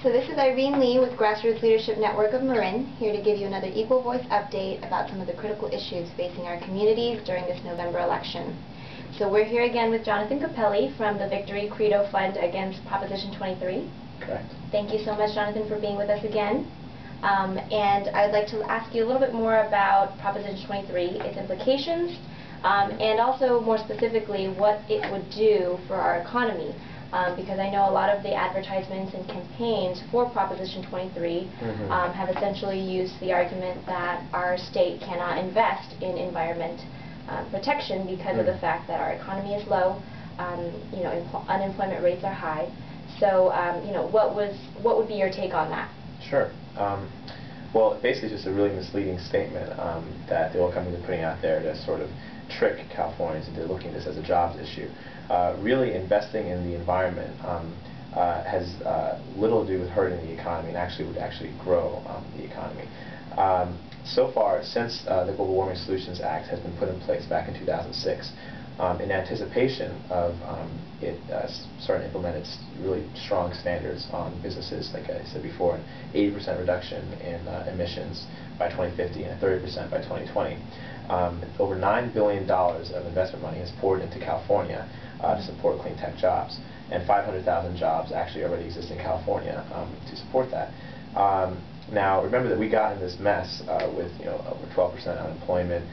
So this is Irene Lee with Grassroots Leadership Network of Marin, here to give you another Equal Voice update about some of the critical issues facing our communities during this November election. So we're here again with Johnathan Capelli from the Victory Credo Fund against Proposition 23. Correct. Thank you so much, Johnathan, for being with us again. And I'd like to ask you a little bit more about Proposition 23, its implications, and also more specifically what it would do for our economy. Because I know a lot of the advertisements and campaigns for Proposition 23 have essentially used the argument that our state cannot invest in environment protection because of the fact that our economy is low, unemployment rates are high. So, what would be your take on that? Sure. Well, basically just a really misleading statement that the oil companies are putting out there to sort of trick Californians into looking at this as a jobs issue. Really investing in the environment has little to do with hurting the economy and would actually grow the economy. So far, since the Global Warming Solutions Act has been put in place back in 2006, in anticipation of it starting to implement its really strong standards on businesses, like I said before, an 80% reduction in emissions by 2050 and a 30% by 2020. Over $9 billion of investment money has poured into California to support clean tech jobs, and 500,000 jobs actually already exist in California to support that. Now, remember that we got in this mess with over 12% unemployment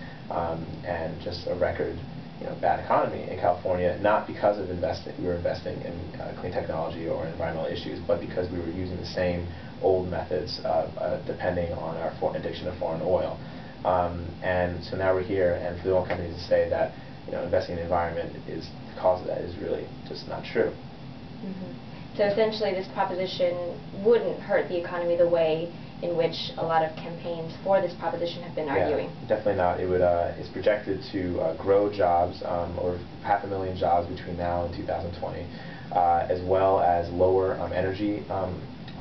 and just a record bad economy in California, not because of we were investing in clean technology or environmental issues, but because we were using the same old methods depending on our addiction to foreign oil. And so now we're here, and for the oil companies to say that investing in the environment is the cause of that is really just not true. So essentially this proposition wouldn't hurt the economy the way in which a lot of campaigns for this proposition have been arguing. Definitely not. It would. It's projected to grow jobs, over 500,000 jobs between now and 2020, as well as lower energy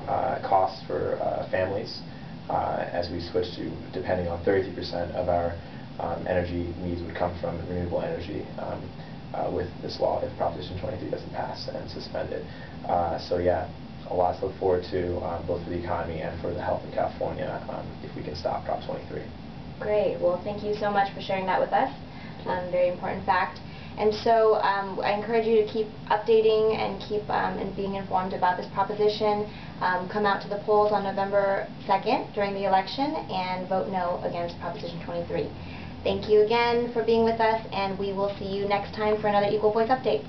costs for families, as we switch to depending on 33% of our energy needs would come from renewable energy with this law if Proposition 23 doesn't pass and suspended. So yeah, a lot to look forward to both for the economy and for the health of California if we can stop Prop 23. Great. Well, thank you so much for sharing that with us. Very important fact. And so I encourage you to keep updating and keep and being informed about this proposition. Come out to the polls on November 2nd during the election and vote no against Proposition 23. Thank you again for being with us, and we will see you next time for another Equal Voice update.